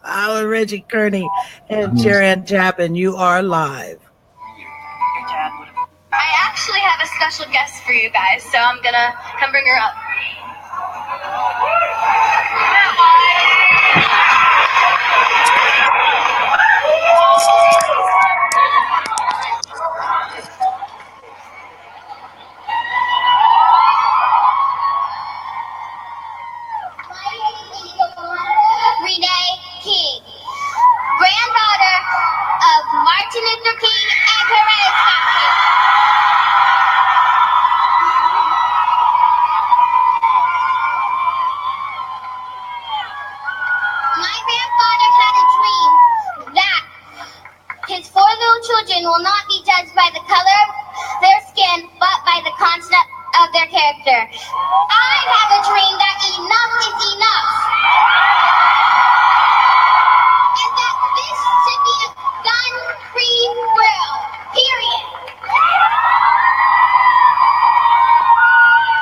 Our Reggie, Kearney, and Mhm. Chara and Tappin, you are live. I actually have a special guest for you guys, so I'm gonna come bring her up. Renee King, granddaughter of Martin Luther King and Perez King. My grandfather had a dream that his four little children will not be judged by the color of their skin, but by the content of their character. I have a dream that enough is enough. And that this should be a gun-free world. Period.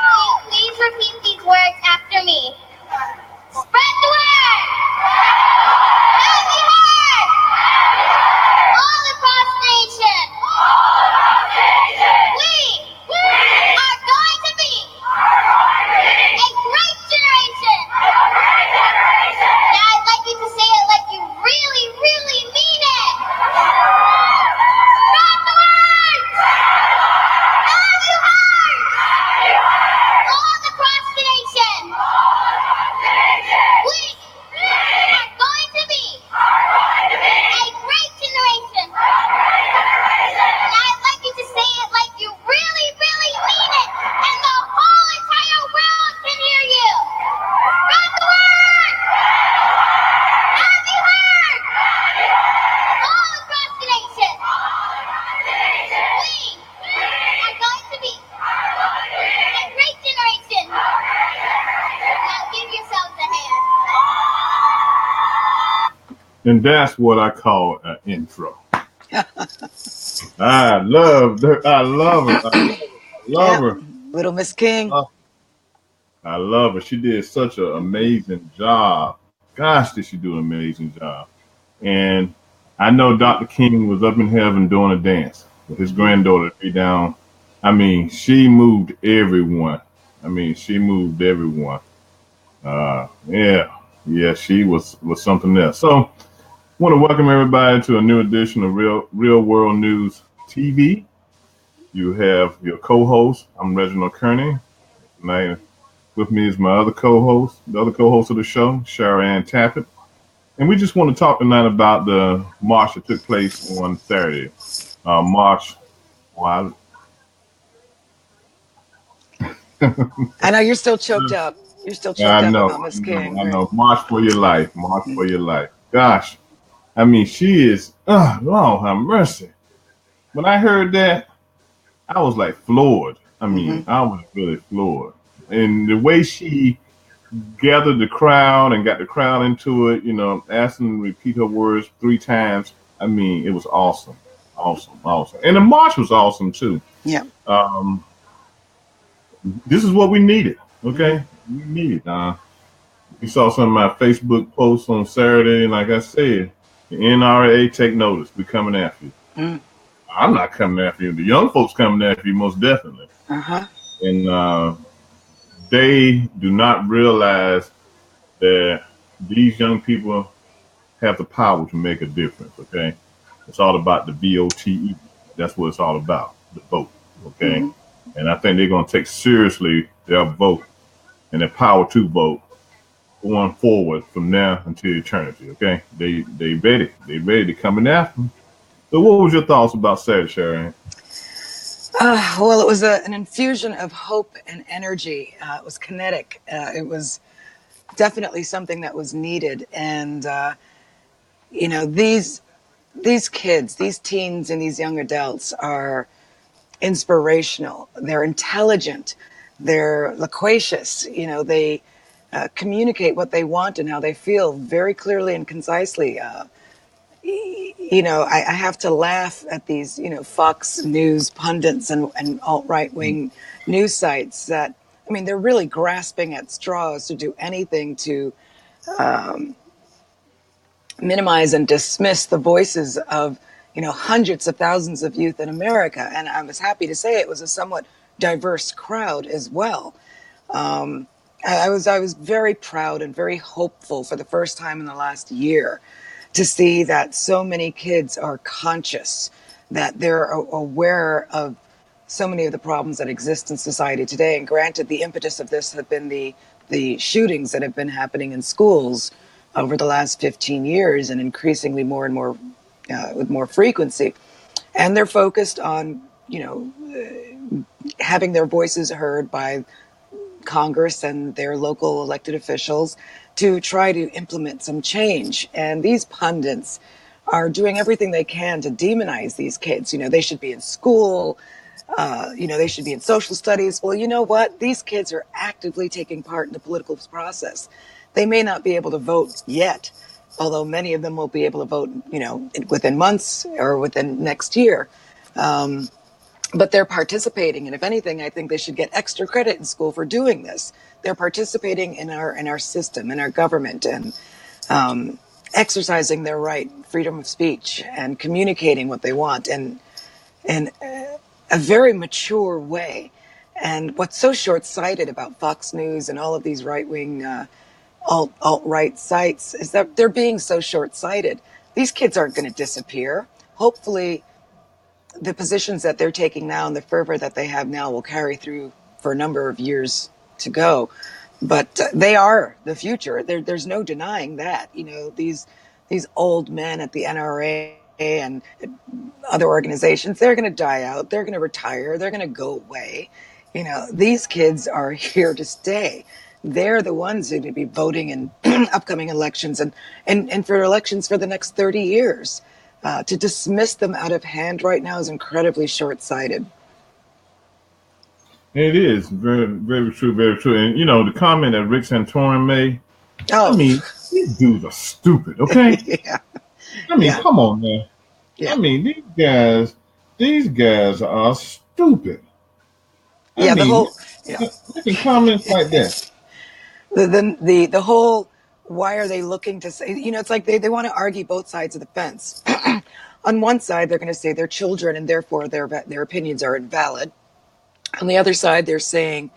Will you please repeat these words after me? Spread the word! Have you heard? All across the nation. We are going to be a great generation. Now I'd like you to say it like you really, really mean it. Spread the word! Have you heard? All across the nation. We are going to be a great generation. And I'd like you to say it like you really, really mean it, and the whole entire world can hear you. Spread the word! Have you heard? All across the nation. We are going to be a great generation. Now give yourselves a hand. And that's what I call an intro. I love her. I love her. I love Yeah, her. little Miss King. I love her. She did such an amazing job. Gosh, did she do an amazing job. And I know Dr. King was up in heaven doing a dance with his granddaughter to be down. I mean, she moved everyone. She moved everyone. Yeah, she was something else. So, I want to welcome everybody to a new edition of Real World News TV. You have your co-host. I'm Reginald Kearney. Tonight with me is my other co-host, the other co-host of the show, Chara and Tappin. And we just want to talk tonight about the march that took place on Saturday. March. Well, I know you're still choked up. You're still I choked up know, about Miss King, I right? know. March for your life. March for your life. Gosh. She is, Lord have mercy. When I heard that, I was like floored. Mm-hmm. I was really floored. And the way she gathered the crowd and got the crowd into it, asked them to repeat her words 3 times. It was awesome. Awesome, awesome. And the march was awesome too. Yeah. Um, this is what we needed, okay? Mm-hmm. We needed. You saw some of my Facebook posts on Saturday, and like I said, the NRA take notice. We're coming after you. Mm. I'm not coming after you. The young folks coming after you most definitely. Uh-huh. And they do not realize that these young people have the power to make a difference, okay? It's all about the VOTE. That's what it's all about, the vote, okay? Mm-hmm. And I think they're going to take seriously their vote and their power to vote going forward from now until eternity, okay? They ready. They ready to come after them. So what was your thoughts about Saturday, Sharon? Well, it was an infusion of hope and energy. It was kinetic. It was definitely something that was needed. And, these kids, these teens and these young adults are inspirational. They're intelligent. They're loquacious. They communicate what they want and how they feel very clearly and concisely. I have to laugh at these, Fox News pundits and alt-right wing news sites that, they're really grasping at straws to do anything to minimize and dismiss the voices of, hundreds of thousands of youth in America. And I was happy to say it was a somewhat diverse crowd as well. I was very proud and very hopeful for the first time in the last year to see that so many kids are conscious, that they're aware of so many of the problems that exist in society today. And granted, the impetus of this have been the shootings that have been happening in schools over the last 15 years, and increasingly more and more with more frequency. And they're focused on, having their voices heard by Congress and their local elected officials to try to implement some change. And these pundits are doing everything they can to demonize these kids. They should be in school. They should be in social studies. Well, you know what? These kids are actively taking part in the political process. They may not be able to vote yet, although many of them will be able to vote, within months or within next year. But they're participating, and if anything, I think they should get extra credit in school for doing this. They're participating in our system, in our government, and exercising their right, freedom of speech, and communicating what they want, and in a very mature way. And what's so short-sighted about Fox News and all of these right-wing alt-right sites is that they're being so short-sighted. These kids aren't going to disappear. Hopefully, the positions that they're taking now and the fervor that they have now will carry through for a number of years to go. But they are the future. There's no denying that. These old men at the NRA and other organizations, they're going to die out. They're going to retire. They're going to go away. These kids are here to stay. They're the ones who are going to be voting in upcoming elections and for elections for the next 30 years. To dismiss them out of hand right now is incredibly short-sighted. It is very, very true, very true. And the comment that Rick Santorum made. Oh, I mean, these dudes are stupid. Okay. Yeah. I mean, come on, man. Yeah. I mean, these guys are stupid. Making comments like that. The whole, why are they looking to say, it's like they want to argue both sides of the fence. On one side, they're going to say they're children and therefore their opinions are invalid. On the other side, they're saying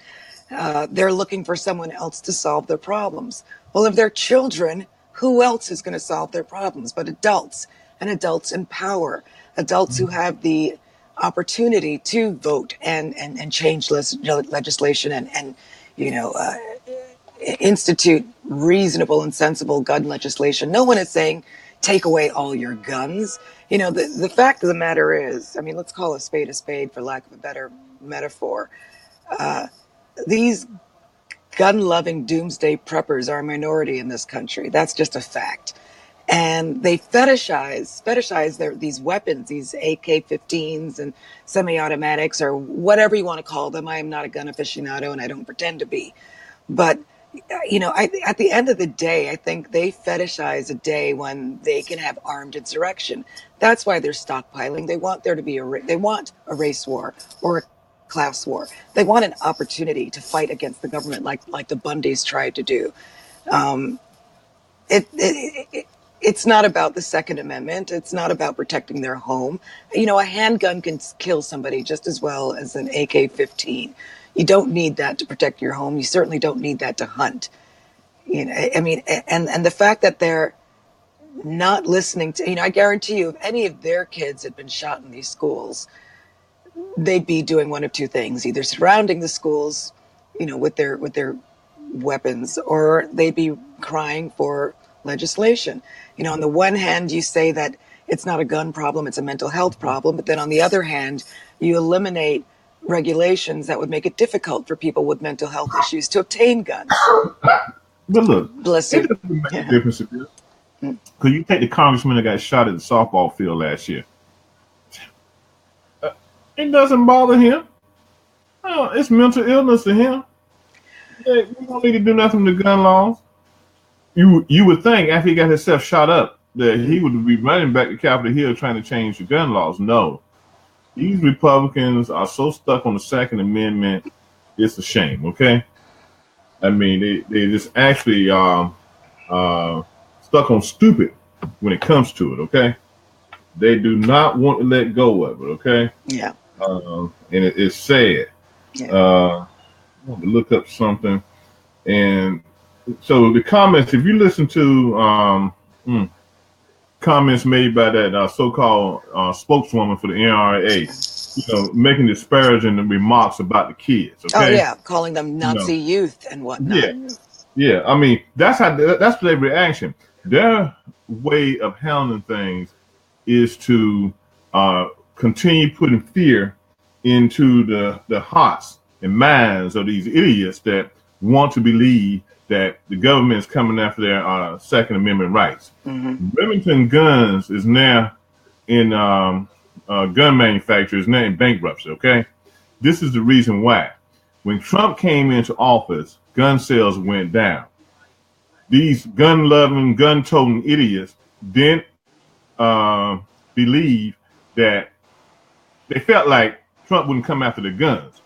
they're looking for someone else to solve their problems. Well, if they're children, who else is going to solve their problems but adults, and adults in power, adults who have the opportunity to vote and change legislation and institute reasonable and sensible gun legislation. No one is saying take away all your guns. The fact of the matter is, let's call a spade for lack of a better metaphor. These gun-loving doomsday preppers are a minority in this country. That's just a fact. And they fetishize these weapons, these AK-15s and semi-automatics or whatever you want to call them. I am not a gun aficionado and I don't pretend to be. But at the end of the day, I think they fetishize a day when they can have armed insurrection. That's why they're stockpiling. They want there to be they want a race war or a class war. They want an opportunity to fight against the government, like the Bundys tried to do. It's not about the Second Amendment. It's not about protecting their home. A handgun can kill somebody just as well as an AK-15. You don't need that to protect your home. You certainly don't need that to hunt. And the fact that they're not listening to, I guarantee you, if any of their kids had been shot in these schools, they'd be doing one of two things: either surrounding the schools, with their weapons, or they'd be crying for legislation. On the one hand, you say that it's not a gun problem, it's a mental health problem. But then on the other hand, you eliminate regulations that would make it difficult for people with mental health issues to obtain guns. But look, Bless you. It doesn't make a difference if because you take the congressman that got shot at the softball field last year. It doesn't bother him. It's mental illness to him. We don't need to do nothing with the gun laws. You would think after he got himself shot up that he would be running back to Capitol Hill trying to change the gun laws. No. These Republicans are so stuck on the Second Amendment, it's a shame, okay? They just actually stuck on stupid. when it comes to it. Okay, they do not want to let go of it. Okay, Yeah. And it's sad. Yeah. I want to look up something, and so the comments. If you listen to comments made by that so-called spokeswoman for the NRA, making disparaging remarks about the kids. Okay. Oh yeah, calling them You know, Nazi youth and whatnot. yeah, yeah. I mean, that's their reaction. Their way of handling things is to continue putting fear into the hearts and minds of these idiots that want to believe that the government is coming after their Second Amendment rights. Mm-hmm. Remington Guns is now in gun manufacturers now in bankruptcy. Okay, this is the reason why. When Trump came into office, gun sales went down. These gun-loving, gun-toting idiots didn't believe that they felt like Trump wouldn't come after the guns.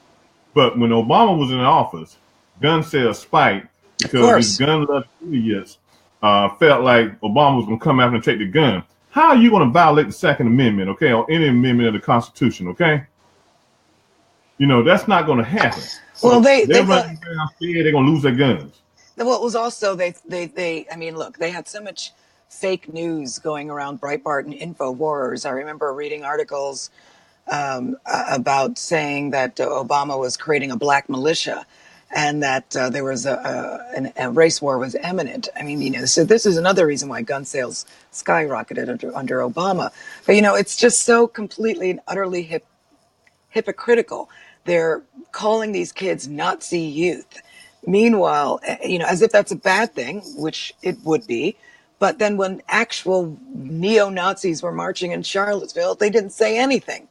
But when Obama was in office, gun sales spiked because these gun-loving idiots felt like Obama was going to come after and take the gun. How are you going to violate the Second Amendment, okay, or any amendment of the Constitution, okay? That's not going to happen. Well, they're running around scared they're going to lose their guns. Well, it was also I mean, look, they had so much fake news going around Breitbart and InfoWars. I remember reading articles about saying that Obama was creating a black militia and that there was a race war was imminent. I mean, so this is another reason why gun sales skyrocketed under Obama. But, it's just so completely and utterly hypocritical. They're calling these kids Nazi youth. Meanwhile, as if that's a bad thing, which it would be. But then when actual neo-Nazis were marching in Charlottesville, they didn't say anything.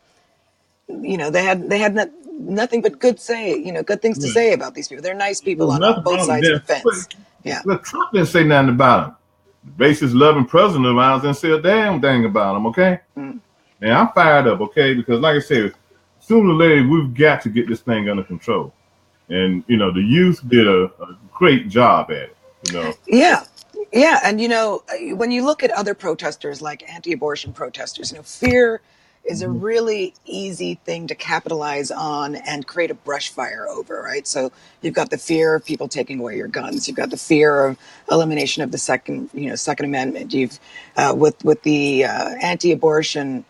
They had nothing but good things to say about these people. They're nice people on both sides of the fence. Yeah. Look, Trump didn't say nothing about them. The racist loving president of ours didn't say a damn thing about them, okay? And I'm fired up, okay? Because like I said, sooner or later, we've got to get this thing under control. And, the youth did a great job at it, Yeah. Yeah. And, when you look at other protesters, like anti-abortion protesters, fear is a really easy thing to capitalize on and create a brush fire over, right? So you've got the fear of people taking away your guns. You've got the fear of elimination of the Second Amendment. You've, with the anti-abortion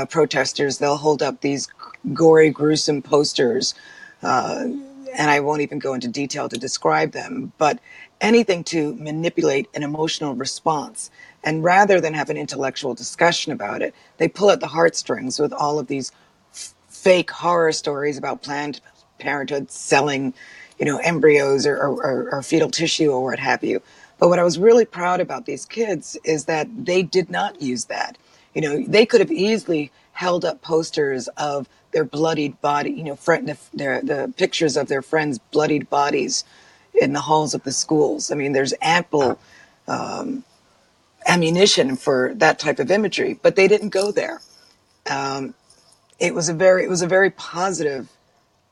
protesters, they'll hold up these gory, gruesome posters, and I won't even go into detail to describe them, but anything to manipulate an emotional response. And rather than have an intellectual discussion about it, they pull at the heartstrings with all of these fake horror stories about Planned Parenthood selling, embryos or fetal tissue or what have you. But what I was really proud about these kids is that they did not use that. They could have easily held up posters of their bloodied body, the pictures of their friends' bloodied bodies in the halls of the schools. I mean, there's ample ammunition for that type of imagery, but they didn't go there. It was a very positive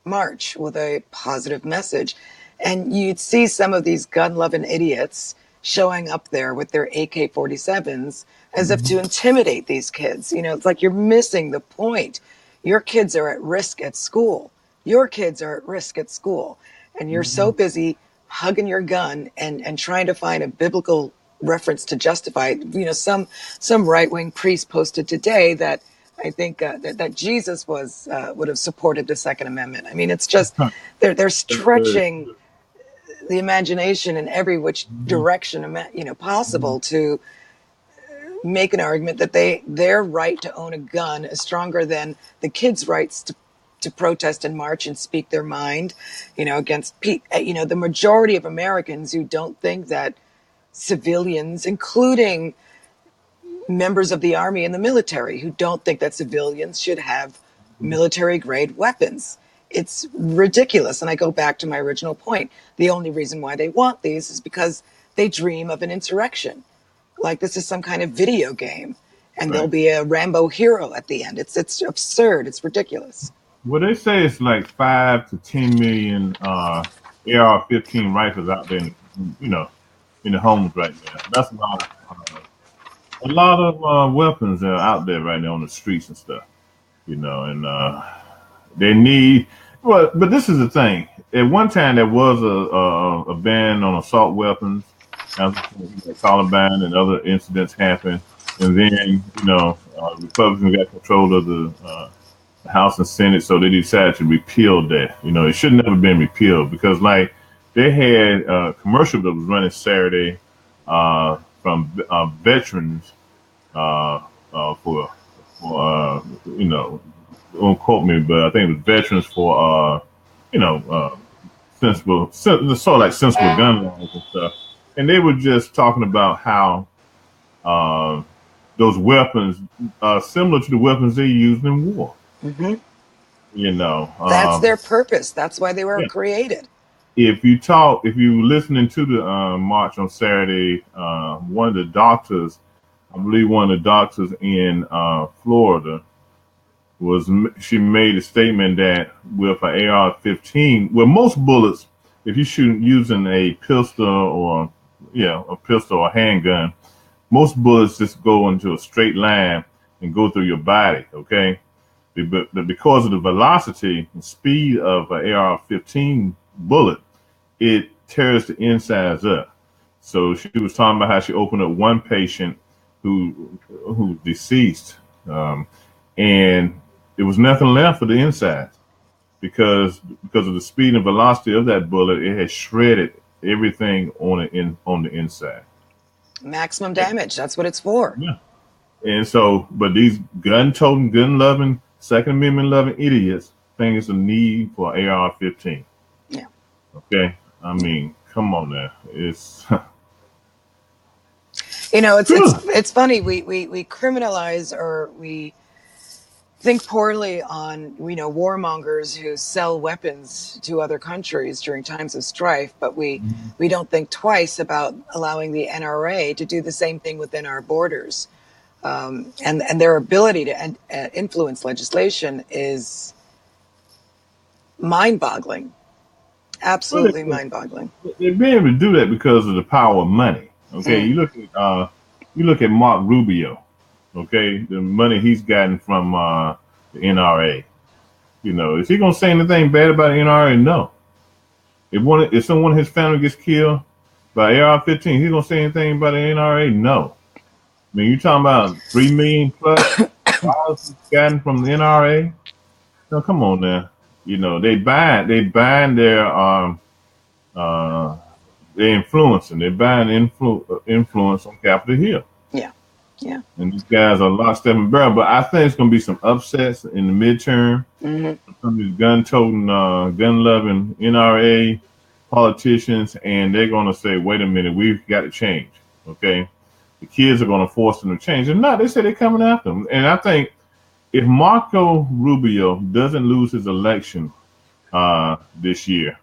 march with a positive message, and you'd see some of these gun-loving idiots showing up there with their AK-47s as if to intimidate these kids. It's like you're missing the point. Your kids are at risk at school. Your kids are at risk at school, and you're so busy hugging your gun and trying to find a biblical reference to justify it. Some right-wing priest posted today that I think that Jesus would have supported the Second Amendment. I mean, it's just they're stretching the imagination in every which direction possible to make an argument that their right to own a gun is stronger than the kids' rights to protest and march and speak their mind, against the majority of Americans who don't think that civilians, including members of the army and the military, who don't think that civilians should have military-grade weapons. It's ridiculous. And I go back to my original point. The only reason why they want these is because they dream of an insurrection. Like this is some kind of video game. And there'll be a Rambo hero at the end. It's absurd. It's ridiculous. Well, they say it's like 5 to 10 million AR-15 rifles out there, in the homes right now. That's a lot. a lot of weapons are out there right now on the streets and stuff, and they need. Well, but this is the thing. At one time, there was a ban on assault weapons. After the Taliban and other incidents happened, and then Republicans got control of the House and Senate, so they decided to repeal that. It should never been repealed because, like, they had a commercial that was running Saturday from veterans for don't quote me, but I think it was veterans for sensible, sort of like sensible gun laws and stuff, and they were just talking about how those weapons are similar to the weapons they used in war. Mm-hmm. That's their purpose. That's why they were created. If you listening to the march on Saturday, one of the doctors, I believe one of the doctors in Florida, she made a statement that with an AR-15, well, most bullets, if you shoot using a pistol or a handgun, most bullets just go into a straight line and go through your body. Okay, but because of the velocity and speed of an AR-15 bullet, it tears the insides up. So she was talking about how she opened up one patient who deceased, and there was nothing left for the insides because of the speed and velocity of that bullet. It had shredded everything on the inside. Maximum damage. That's what it's for. Yeah. And so, but these gun-toting, gun-loving, Second Amendment-loving idiots think it's a need for AR-15. Yeah. Okay. I mean, come on now. It's it's funny. We criminalize, or we think poorly on warmongers who sell weapons to other countries during times of strife, but we don't think twice about allowing the NRA to do the same thing within our borders, and their ability to influence legislation is mind-boggling. Absolutely mind-boggling. They're being able to do that because of the power of money. Okay, you look at Mark Rubio. Okay, the money he's gotten from the NRA. Is he gonna say anything bad about the NRA? No. If someone in his family gets killed by AR-15, he's gonna say anything about the NRA? No. I mean, you talking about 3 million plus dollars he's gotten from the NRA? No, come on now. They bind their influencing. They're buying influence on Capitol Hill. Yeah. Yeah. And these guys are lockstep and barrel. But I think it's going to be some upsets in the midterm. Mm-hmm. Some of these gun-toting, gun-loving NRA politicians, and they're going to say, wait a minute, we've got to change. Okay? The kids are going to force them to change. And no, they say they're coming after them. And I think if Marco Rubio doesn't lose his election this year,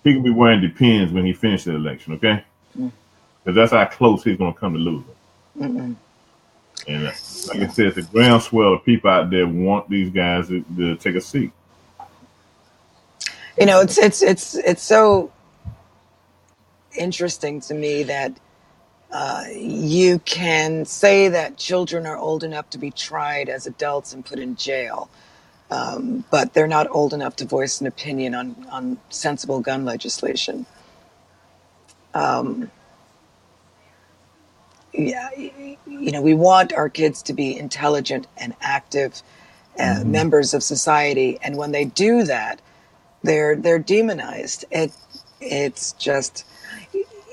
he can be wearing Depends when he finishes the election, okay? Because that's how close he's going to come to losing. Mm-mm. And like I said, it's a groundswell of people out there want these guys to take a seat. It's so interesting to me that you can say that children are old enough to be tried as adults and put in jail, but they're not old enough to voice an opinion on sensible gun legislation. We want our kids to be intelligent and active members of society, and when they do that, they're demonized. It's just,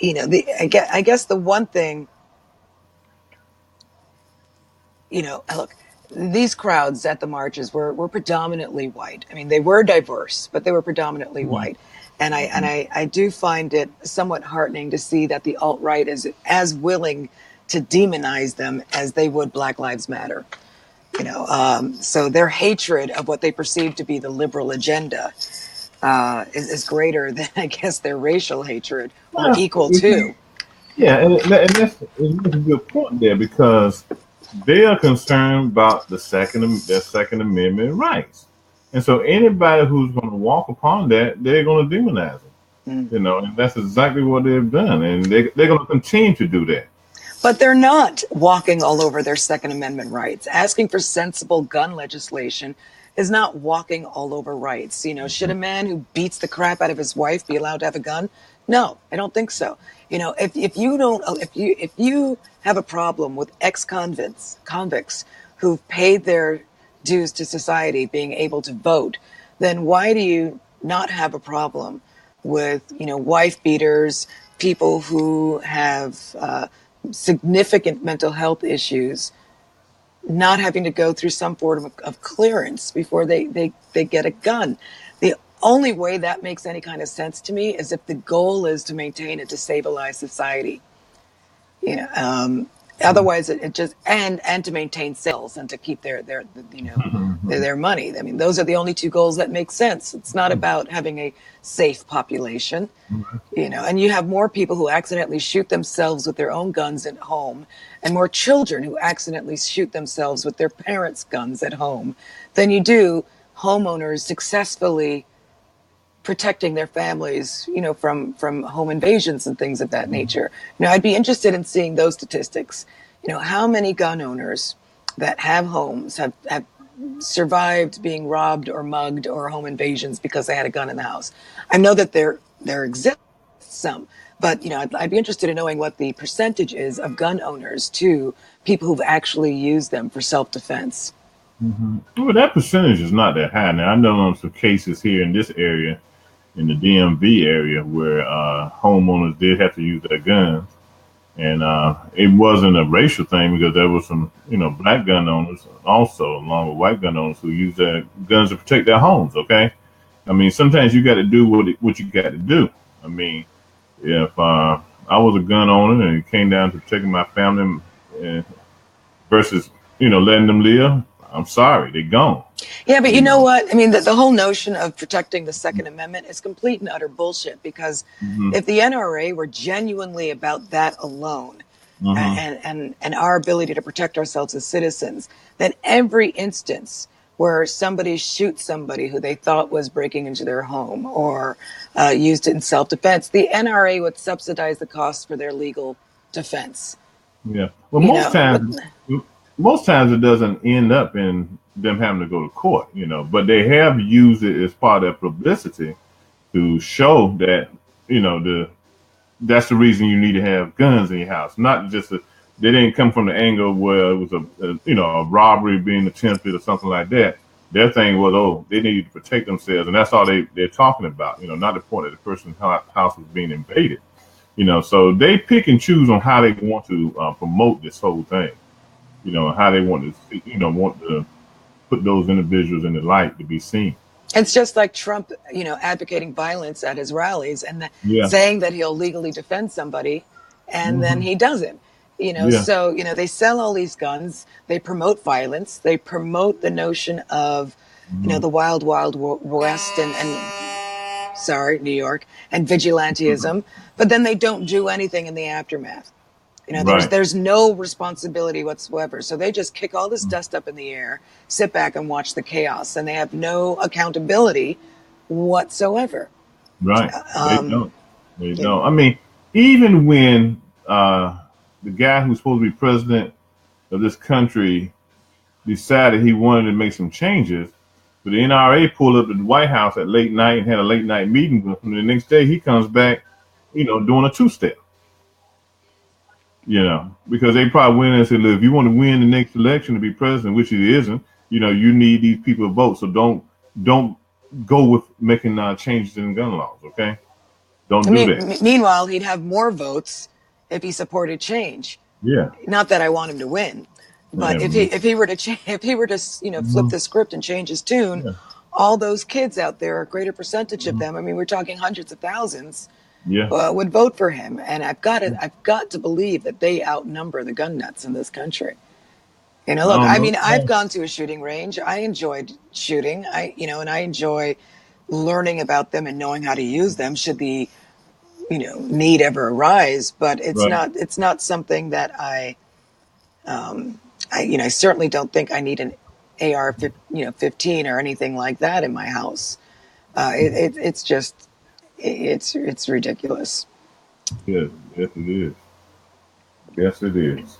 I guess the one thing, look, these crowds at the marches were predominantly white. I mean, they were diverse, but they were predominantly white. And I do find it somewhat heartening to see that the alt-right is as willing to demonize them as they would Black Lives Matter. So their hatred of what they perceive to be the liberal agenda is greater than, I guess, their racial hatred, or equal to. Yeah, and that's a good point there, because they are concerned about their Second Amendment rights. And so anybody who's going to walk upon that, they're going to demonize them. And that's exactly what they've done. And they're going to continue to do that. But they're not walking all over their Second Amendment rights. Asking for sensible gun legislation is not walking all over rights. You know, should a man who beats the crap out of his wife be allowed to have a gun? No, I don't think so. You know, if you have a problem with convicts who've paid their dues to society being able to vote, then why do you not have a problem with, you know, wife beaters, people who have significant mental health issues, not having to go through some form of clearance before they get a gun? The only way that makes any kind of sense to me is if the goal is to maintain a destabilized society. You know, otherwise it just and to maintain sales and to keep their you know their money. I mean, those are the only two goals that make sense. It's not about having a safe population, you know. And you have more people who accidentally shoot themselves with their own guns at home, and more children who accidentally shoot themselves with their parents' guns at home, than you do homeowners successfully protecting their families, you know, from home invasions and things of that nature. You know, I'd be interested in seeing those statistics. You know, how many gun owners that have homes have survived being robbed or mugged or home invasions because they had a gun in the house? I know that there exists some, but you know, I'd be interested in knowing what the percentage is of gun owners to people who've actually used them for self-defense. Well, that percentage is not that high. Now, I know on some cases here in this area, in the DMV area, where homeowners did have to use their guns. And it wasn't a racial thing because there were some, you know, black gun owners also, along with white gun owners, who use their guns to protect their homes. Okay, I mean, sometimes you got to do what you got to do. I mean, if I was a gun owner and it came down to protecting my family versus, you know, letting them live, I'm sorry, they're gone. Yeah, but you know what? I mean, the whole notion of protecting the Second Amendment is complete and utter bullshit, because if the NRA were genuinely about that alone, and our ability to protect ourselves as citizens, then every instance where somebody shoots somebody who they thought was breaking into their home or used it in self-defense, the NRA would subsidize the costs for their legal defense. Yeah. Well, You most know, times, it doesn't end up in them having to go to court, you know, but they have used it as part of publicity to show that, you know, that's the reason you need to have guns in your house. Not just they didn't come from the angle where it was a robbery being attempted or something like that. Their thing was, oh, they need to protect themselves, and that's all they're talking about. You know, not the point that the person's house was being invaded. You know, so they pick and choose on how they want to promote this whole thing. You know, how they want to put those individuals in the light to be seen. it's just like Trump, you know, advocating violence at his rallies and Yeah. saying that he'll legally defend somebody, and then he doesn't. You know, Yeah. so, you know, they sell all these guns, they promote violence, they promote the notion of, you know, the wild, wild west and sorry, New York, and vigilantism, but then they don't do anything in the aftermath. You know, Right. there's no responsibility whatsoever. So they just kick all this dust up in the air, sit back and watch the chaos, and they have no accountability whatsoever. Right. They Um, don't. They you don't. know, I mean, even when the guy who's supposed to be president of this country decided he wanted to make some changes, but the NRA pulled up at the White House at late night and had a late night meeting with him. The next day he comes back, you know, doing a two-step. You know, because they probably went in and said, look, if you want to win the next election to be president, which it isn't, you know, you need these people to vote. So don't go with making changes in gun laws. Okay, don't I do mean, that. meanwhile, he'd have more votes if he supported change. Yeah. Not that I want him to win, but if he were to if he were to, you know, flip the script and change his tune, Yeah. all those kids out there, a greater percentage of them, I mean, we're talking hundreds of thousands, Yeah. would vote for him. And I've got to believe that they outnumber the gun nuts in this country. You know, I look, don't I know. mean, I've gone to a shooting range. I enjoyed shooting. And I enjoy learning about them and knowing how to use them should the, you know, need ever arise. But Right. it's not something that I certainly don't think I need an AR, 15 or anything like that in my house. It's just, it's ridiculous. Yes. Yes, it is. Yes, it is.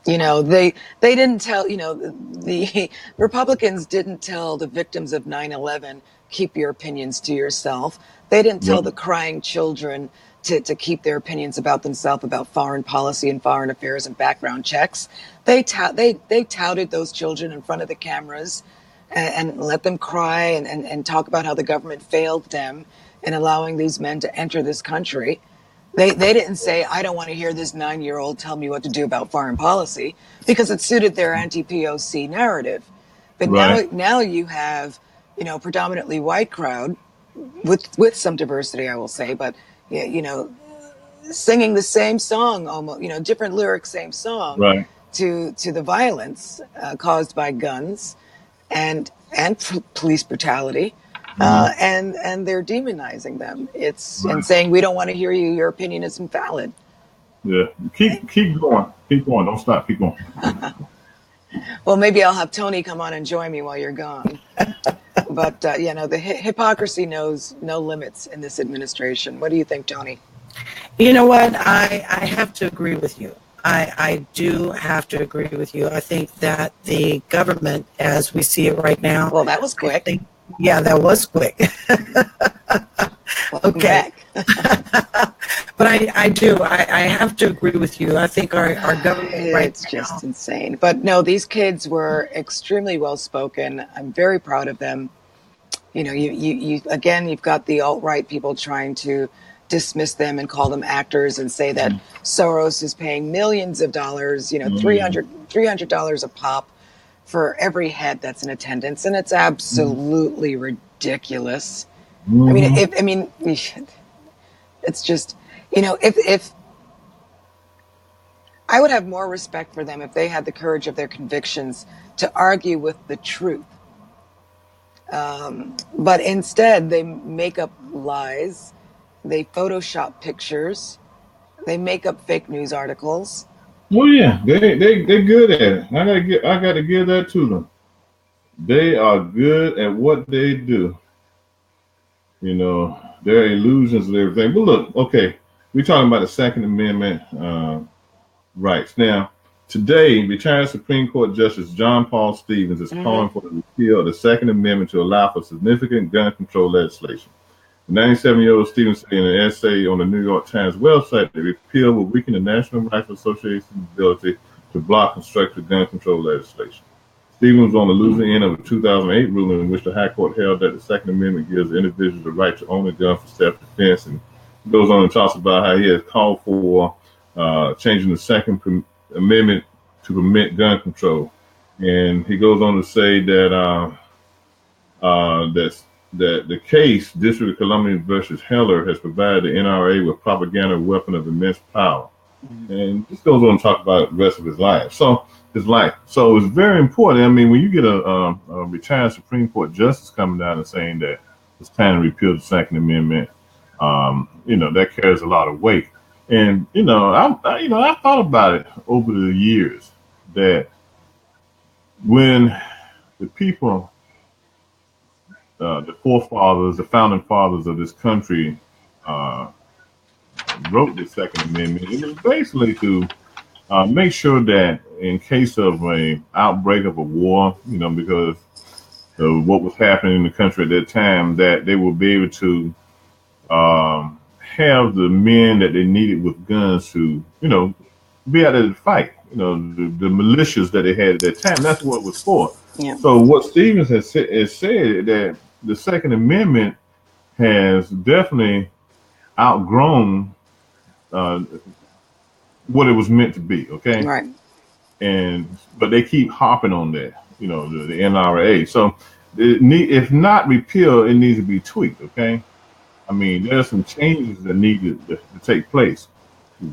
You know, they didn't tell, you know, the Republicans didn't tell the victims of 9/11, keep your opinions to yourself. They didn't tell Right. the crying children to keep their opinions about themselves, about foreign policy and foreign affairs and background checks. They touted those children in front of the cameras and let them cry and talk about how the government failed them in allowing these men to enter this country. They didn't say, I don't want to hear this 9-year-old tell me what to do about foreign policy, because it suited their anti-POC narrative. But Right. now you have, you know, predominantly white crowd with some diversity, I will say, but you know, singing the same song, almost, you know, different lyrics, same song, Right. to the violence caused by guns and police brutality, and they're demonizing them. It's and Right. saying, we don't want to hear you. Your opinion is invalid. Yeah. Keep going. Keep going. Don't stop. Keep going. Well, maybe I'll have Tony come on and join me while you're gone. But you know, the hypocrisy knows no limits in this administration. What do you think, Tony? You know what? I have to agree with you. I do have to agree with you. I think that the government, as we see it right now, Well, that was quick. Yeah, that was quick. Welcome Okay. back. But I do. I have to agree with you. I think our government right It's now, just insane. But no, these kids were extremely well spoken. I'm very proud of them. You know, you again, you've got the alt-right people trying to dismiss them and call them actors and say that Soros is paying millions of dollars, you know, $300 a pop for every head that's in attendance, and it's absolutely ridiculous. I mean, it's just, you know, if I would have more respect for them if they had the courage of their convictions to argue with the truth. But instead, they make up lies, they Photoshop pictures, they make up fake news articles. Well, yeah, they good at it. I gotta give that to them. They are good at what they do. You know, their illusions and everything. But look, okay, we're talking about the Second Amendment rights. Now, today, retired Supreme Court Justice John Paul Stevens is calling for the repeal of the Second Amendment to allow for significant gun control legislation. The 97-year-old Stevens said in an essay on the New York Times website that the repeal will weaken the National Rifle Association's ability to block constructive gun control legislation. Stevens was on the losing end of a 2008 ruling in which the High Court held that the Second Amendment gives individuals the right to own a gun for self-defense, and goes on and talks about how he has called for changing the Second Amendment to permit gun control. And he goes on to say that that the case, District of Columbia versus Heller, has provided the NRA with propaganda weapon of immense power. And just goes on to talk about the rest of his life. So it's very important. I mean, when you get a retired Supreme Court justice coming down and saying that it's time to repeal the Second Amendment, you know, that carries a lot of weight. And you know, I thought about it over the years that when the people, the forefathers, the founding fathers of this country, wrote the Second Amendment, it was basically to make sure that in case of an outbreak of a war, you know, because of what was happening in the country at that time, that they would be able to have the men that they needed with guns to, you know, be out there to fight. You know, the militias that they had at that time. That's what it was for. Yeah. So what Stevens has said that the Second Amendment has definitely outgrown what it was meant to be. Okay. Right. But they keep hopping on that. You know, the NRA. So if not repealed, it needs to be tweaked. Okay. I mean, there's some changes that need to take place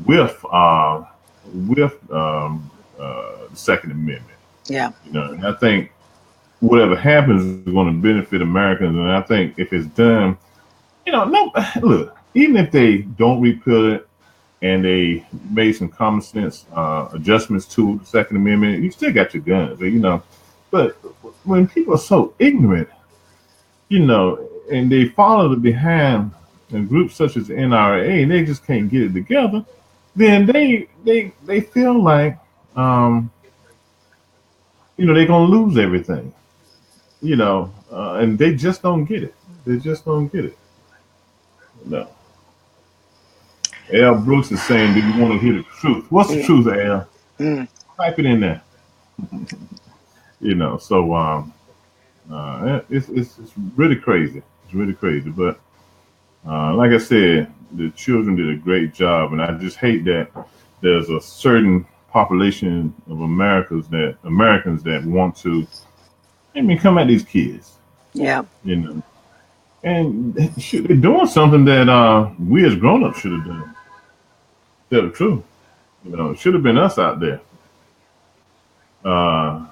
with the Second Amendment. Yeah. You know, and I think whatever happens is going to benefit Americans. And I think if it's done, you know, look, even if they don't repeal it and they made some common sense adjustments to the Second Amendment, you still got your guns, you know. But when people are so ignorant, you know, and they follow behind in groups such as the NRA, and they just can't get it together, then they feel like um, they're gonna lose everything. And they just don't get it. They just don't get it. No. Al Brooks is saying, "Do you want to hear the truth?" What's the Mm, truth, Al? mm. Type it in there. So it's really crazy. It's really crazy. But like I said, the children did a great job, and I just hate that there's a certain population of Americans that want to, come at these kids, Yeah. you know, and they're doing something that we as grown-ups should have done. Tell the truth, it should have been us out there. Uh,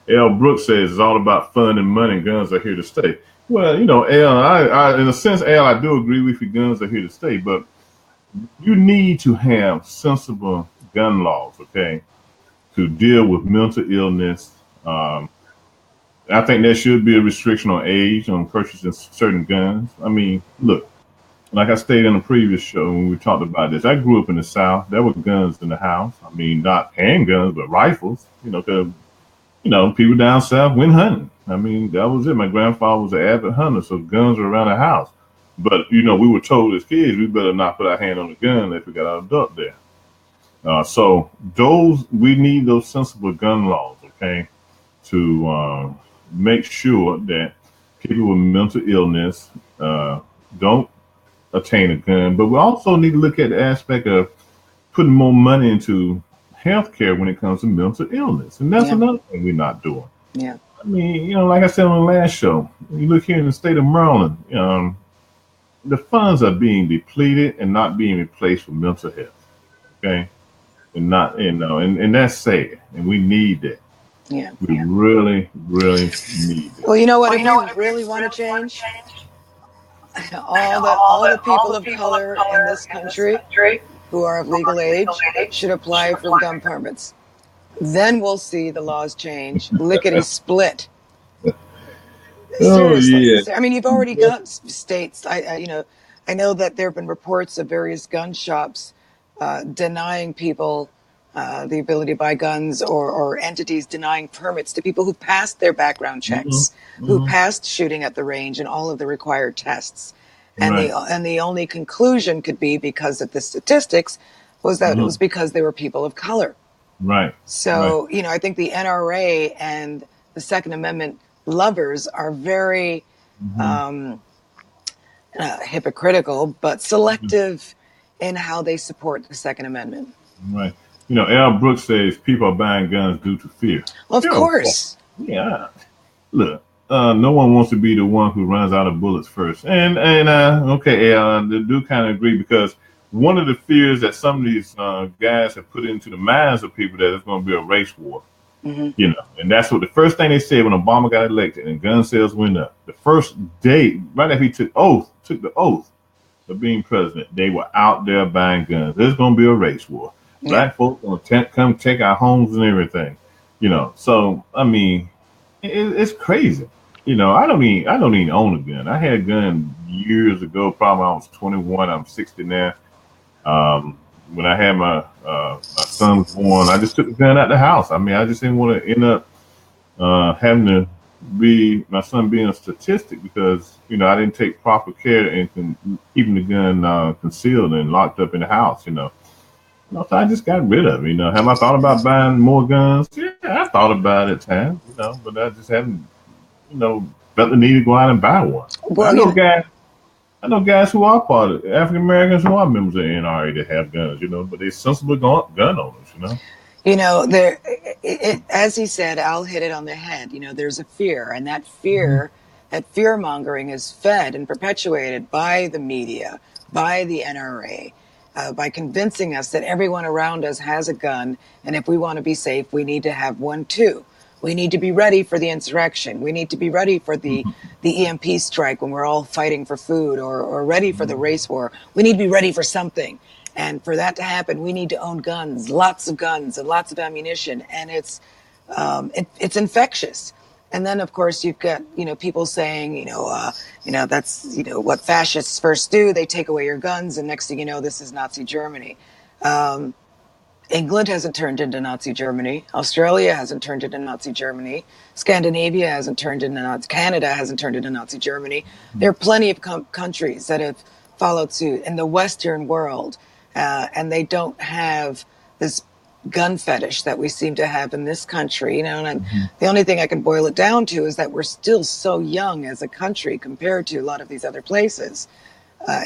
L. Brooks says it's all about fun and money. Guns are here to stay. Well, L, in a sense, L, I do agree with you. Guns are here to stay, but you need to have sensible gun laws, okay, to deal with mental illness. I think there should be a restriction on age on purchasing certain guns. I mean, look, like I stated in a previous show when we talked about this, I grew up in the South. There were guns in the house. I mean, not handguns, but rifles. Because people down south went hunting. I mean, that was it. My grandfather was an avid hunter, so guns were around the house. But we were told as kids we better not put our hand on the gun if we got our adult there. So we need those sensible gun laws, okay, to make sure that people with mental illness don't attain a gun. But we also need to look at the aspect of putting more money into healthcare when it comes to mental illness, and that's Yeah. another thing we're not doing. Yeah. I mean, like I said on the last show, you look here in the state of Maryland, the funds are being depleted and not being replaced for mental health. Okay, and not and that's sad, and we need that. Yeah. We really, really need it. Well, you know what? If we really want to change, all the people of color in this country who are of legal age should apply for gun permits. Then we'll see the laws change, lickety split. Oh Seriously. yeah. I mean, you've already got states. I know that there have been reports of various gun shops denying people the ability to buy guns, or entities denying permits to people who passed their background checks, who passed shooting at the range and all of the required tests. And Right. the only conclusion could be, because of the statistics, was that it was because they were people of color. Right. Right. So, I think the NRA and the Second Amendment lovers are very hypocritical, but selective in how they support the Second Amendment. Right. Al Brooks says people are buying guns due to fear. Well, of Yeah, course. Yeah. Look, no one wants to be the one who runs out of bullets first. And okay, Al, I do kind of agree, because one of the fears that some of these guys have put into the minds of people, that it's going to be a race war. And that's what the first thing they said when Obama got elected and gun sales went up. The first day, right after he took the oath of being president, they were out there buying guns. There's going to be a race war. Yeah. Black folks going to come take our homes and everything. So I mean, it's crazy. I don't even own a gun. I had a gun years ago. Probably when I was 21. I'm 60 now. When I had my son was born, I just took the gun out the house. I mean, I just didn't want to end up having to be my son being a statistic, because I didn't take proper care in keeping the gun concealed and locked up in the house. So I just got rid of it. Have I thought about buying more guns? Yeah, I thought about it at times. But I just haven't felt the need to go out and buy one. Well, I know guys who are part of African Americans who are members of the NRA that have guns, but they're sensible gun owners, there, as he said, Al hit it on the head. There's a fear, and that fear mongering is fed and perpetuated by the media, by the NRA, by convincing us that everyone around us has a gun, and if we want to be safe, we need to have one too. We need to be ready for the insurrection. We need to be ready for the EMP strike when we're all fighting for food, or ready for the race war. We need to be ready for something. And for that to happen, we need to own guns, lots of guns and lots of ammunition. And it's infectious. And then, of course, you've got, people saying, that's, what fascists first do. They take away your guns. And next thing you know, this is Nazi Germany. England hasn't turned into Nazi Germany. Australia hasn't turned into Nazi Germany. Scandinavia hasn't turned into Nazi. Canada hasn't turned into Nazi Germany. There are plenty of countries that have followed suit in the Western world, and they don't have this gun fetish that we seem to have in this country. And the only thing I can boil it down to is that we're still so young as a country compared to a lot of these other places.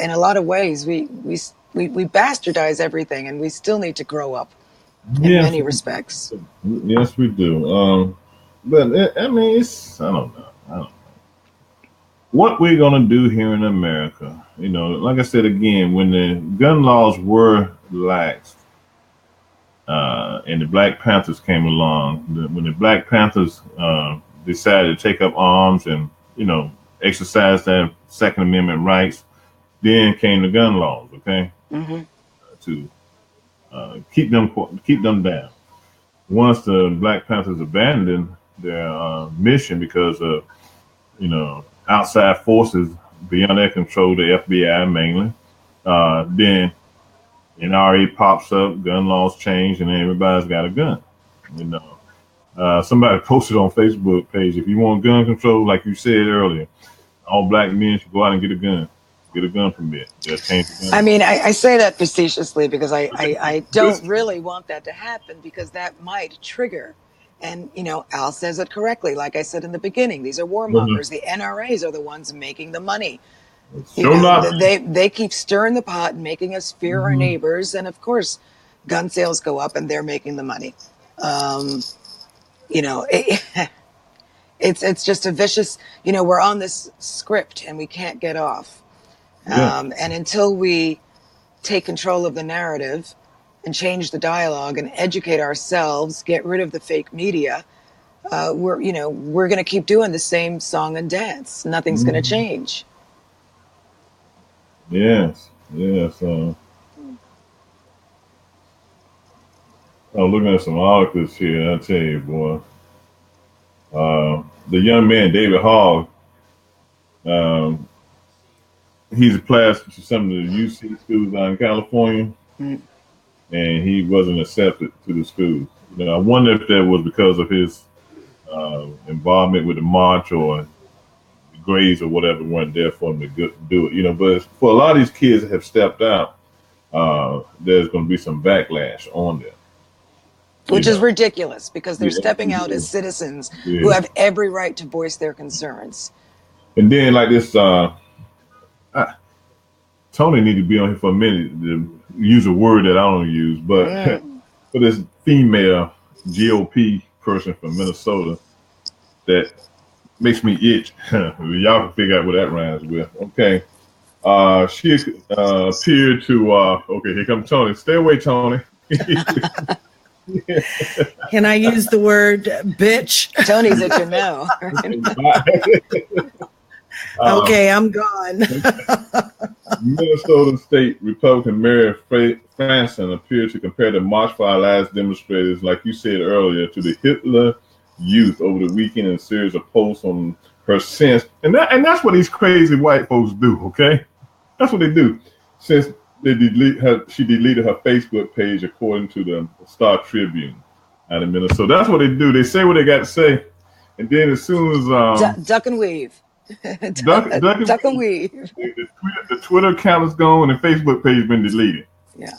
In a lot of ways, we bastardize everything, and we still need to grow up in many respects. Yes, we do. But I mean, I don't know. What we're gonna do here in America, like I said again, when the gun laws were laxed, and the Black Panthers came along, when the Black Panthers decided to take up arms and exercise their Second Amendment rights, then came the gun laws. Okay, to keep them down. Once the Black Panthers abandoned their mission because of outside forces beyond their control, the FBI mainly, then NRA pops up, gun laws change, and then everybody's got a gun. Somebody posted on Facebook page, if you want gun control, like you said earlier, all black men should go out and get a gun. Get a gun permit. I mean, I say that facetiously because I don't really want that to happen, because that might trigger. And, Al says it correctly. Like I said in the beginning, these are warmongers. The NRAs are the ones making the money. They keep stirring the pot and making us fear our neighbors. And, of course, gun sales go up and they're making the money. It's just a vicious, we're on this script and we can't get off. And until we take control of the narrative and change the dialogue and educate ourselves, get rid of the fake media, we're going to keep doing the same song and dance. Nothing's going to change. Yes. I'm looking at some articles here. I tell you, boy. The young man, David Hogg, he's applied to some of the UC schools out in California, and he wasn't accepted to the schools. I wonder if that was because of his involvement with the march, or the grades or whatever weren't there for him to do it. But for a lot of these kids that have stepped out, there's going to be some backlash on them. Which is ridiculous, because they're stepping out as citizens who have every right to voice their concerns. And then like this, Tony need to be on here for a minute to use a word that I don't use, but for this female GOP person from Minnesota that makes me itch. Y'all can figure out what that rhymes with. Okay. She appeared to, okay, here comes Tony. Stay away, Tony. Can I use the word bitch? Tony's itching now. Okay, I'm gone. Minnesota State Republican Mary Franson appeared to compare the March for Our Lives demonstrators, like you said earlier, to the Hitler Youth over the weekend in a series of posts on her since. And that's what these crazy white folks do, okay? That's what they do. Since she deleted her Facebook page, according to the Star Tribune out of Minnesota. That's what they do. They say what they got to say, and then as soon as duck and weave. Duck and weave. The Twitter account is gone and the Facebook page has been deleted. Yeah.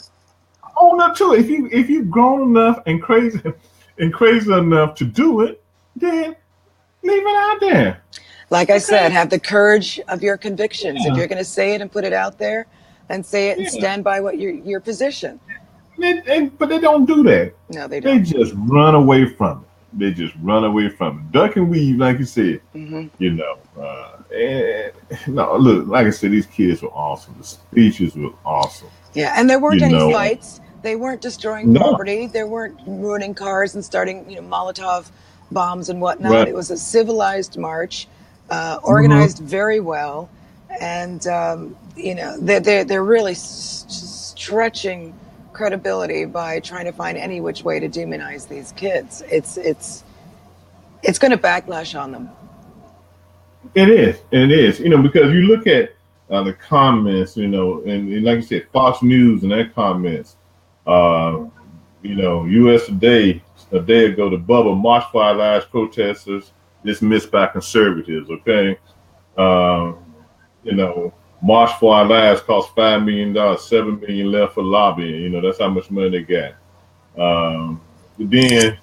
Own up to it. If you've grown enough and crazy enough to do it, then leave it out there. Like I said, have the courage of your convictions. If you're going to say it and put it out there, then say it and stand by what your position. But they don't do that. No, they don't. They just run away from it. Duck and weave, like you said. No, look, like I said, these kids were awesome. The speeches were awesome. Yeah, and there weren't any fights. They weren't destroying property. They weren't ruining cars and starting, Molotov bombs and whatnot. Right. It was a civilized march, organized very well, and they're really stretching credibility by trying to find any which way to demonize these kids. It's going to backlash on them. It is, because you look at the comments, and like you said, Fox News and their comments, Uh, U.S. Today, a day ago, the Bubba March for Our Lives protesters dismissed by conservatives. Okay, uh, you know, March for Our Lives cost $5 million, $7 million left for lobbying. That's how much money they got. Then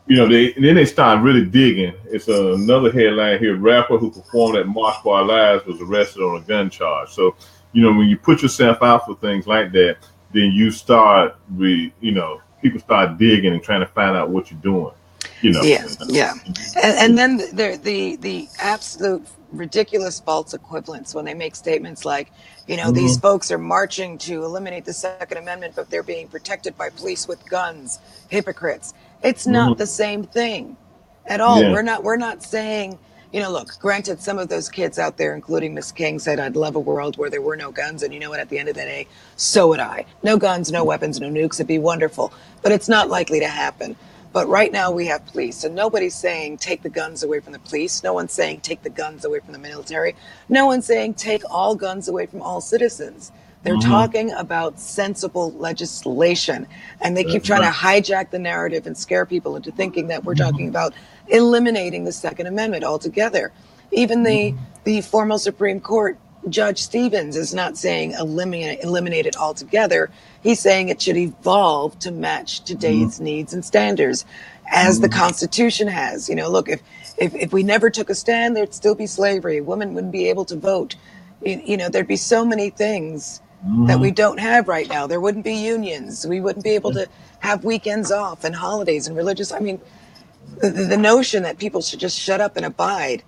they start really digging. It's another headline here: rapper who performed at March for Our Lives was arrested on a gun charge. So, when you put yourself out for things like that, then you start, people start digging and trying to find out what you're doing. Yeah, yeah, and then the absolute ridiculous false equivalence when they make statements like, these Mhm. folks are marching to eliminate the Second Amendment, but they're being protected by police with guns. Hypocrites. It's not the Mhm. same thing at all. Yeah. We're not saying, look, granted, some of those kids out there, including Miss King, said, I'd love a world where there were no guns. And you know what? At the end of the day, so would I. No guns, no weapons, no nukes. It'd be wonderful. But it's not likely to happen. But right now we have police, and nobody's saying take the guns away from the police. No one's saying take the guns away from the military. No one's saying take all guns away from all citizens. They're Mhm. talking about sensible legislation, and they keep That's trying to right. hijack the narrative and scare people into thinking that we're talking Mhm. about eliminating the Second Amendment altogether. Even Mhm. the former Supreme Court Judge Stevens is not saying eliminate it altogether. He's saying it should evolve to match Mhm. today's needs and standards, as the Mhm. Constitution has. Look, if we never took a stand, there'd still be slavery. Women wouldn't be able to vote. There'd be so many things that we Mhm. don't have right now. There wouldn't be unions. We wouldn't be able to have weekends off and holidays and religious. I mean, the notion that people should just shut up and abide